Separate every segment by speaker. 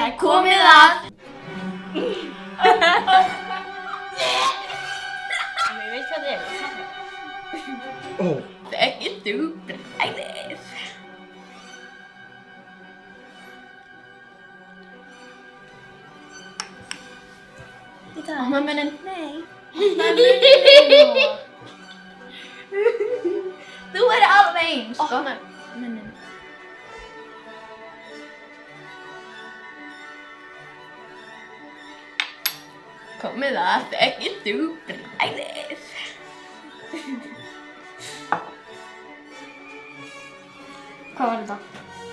Speaker 1: Það er komið að
Speaker 2: Ég veit hvað það er.
Speaker 3: Ó,
Speaker 1: Þekkir þú bragðið? Opna munnin. Nei. Opna munnin. Þú er alveg eins. Opna munnin. Komið að þekkir þú bragðið?
Speaker 2: Hvað var þetta?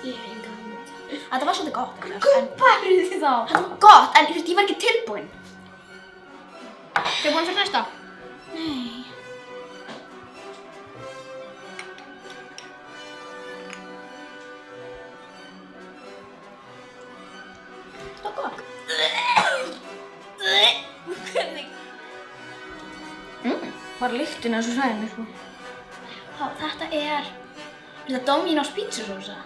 Speaker 1: Ég hef enga hugmynd. Þetta var svolítið gott.
Speaker 2: Gupparðu þið þá?
Speaker 1: Þetta var gott, en ég var ekki tilbúin.
Speaker 2: Tilbúin fyrir næsta?
Speaker 1: Nei. Þetta var gott. Hvernig?
Speaker 2: Var lyktin að svo sæði mér sko.
Speaker 1: Þetta er Dominos pizzasósa.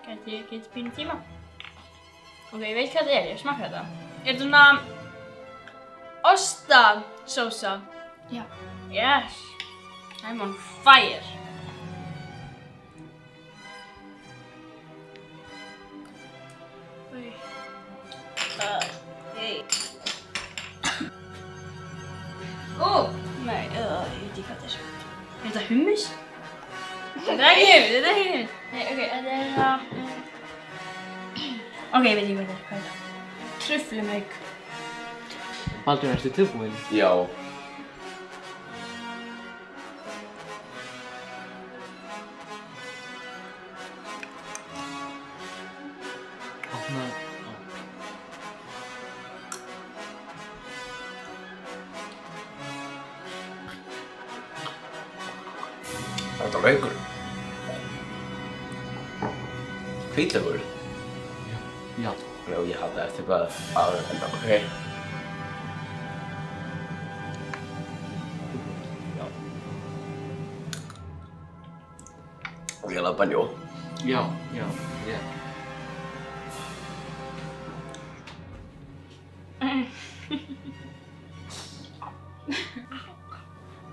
Speaker 2: Gæti ég getið pínu tíma? Ok, ég veit hvað það er, ég smakka þetta. Er þetta svona ostasósa?
Speaker 1: Já.
Speaker 2: Yes! I'm on fire! Ó! Nei, ég veit ekki hvað það er. Er þetta hummus? Þetta er ekki hummus, þetta er ekki hummus. Nei, ok, þetta er það... Ok, ég veit ekki hvað það er, hvað er það? Truflumauk.
Speaker 3: Baldur, ertu tilbúin?
Speaker 4: Já.
Speaker 3: Opna...
Speaker 4: Þetta var laukur. Hvítlaukur?
Speaker 3: Já.
Speaker 4: Já, ég hafði eftir bara aðra en það, ok. Já. Og ég laði banjó.
Speaker 3: Já.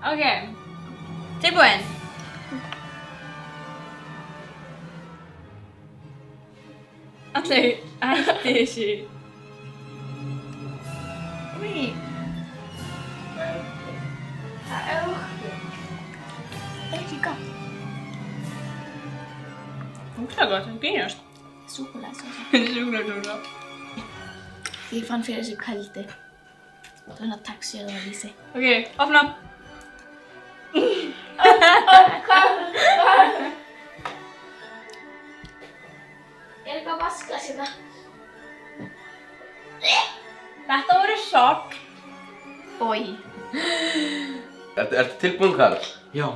Speaker 2: Ok, tilbúin. Allir hætti þessu. Úi. Það er okkur.
Speaker 1: Það er ekki gott.
Speaker 2: Ógeðslega gott, það grínast.
Speaker 1: Súkkulaðisósa.
Speaker 2: Súkkulaðisósa.
Speaker 1: Ég fann fyrir þessu kældi. Þannig að taxi eða vísi.
Speaker 2: Ok, opna.
Speaker 1: Er eitthvað að vaska sér það?
Speaker 2: Þetta voru sokk.
Speaker 1: Bói.
Speaker 4: Ertu tilbúin, Karl?
Speaker 3: Já.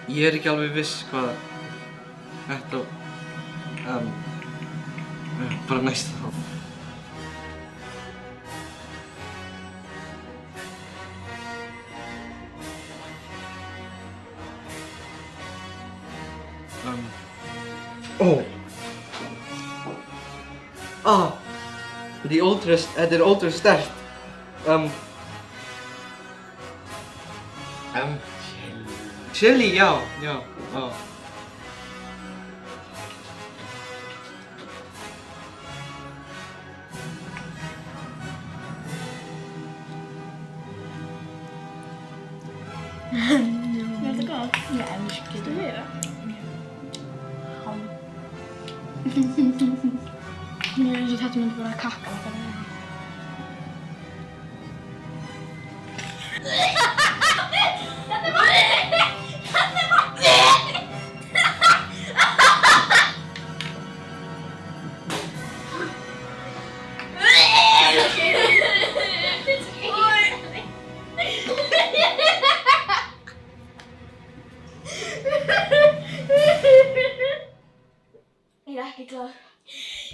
Speaker 3: Ég er ekki alveg viss hvað þetta bara næsta þá. Þetta er ótrúlega sterkt. Chili, já.
Speaker 2: Er þetta gott?
Speaker 1: Ég elski
Speaker 2: Þú meira? Mér finnst að þetta myndi bara að kakka þetta.
Speaker 1: klár.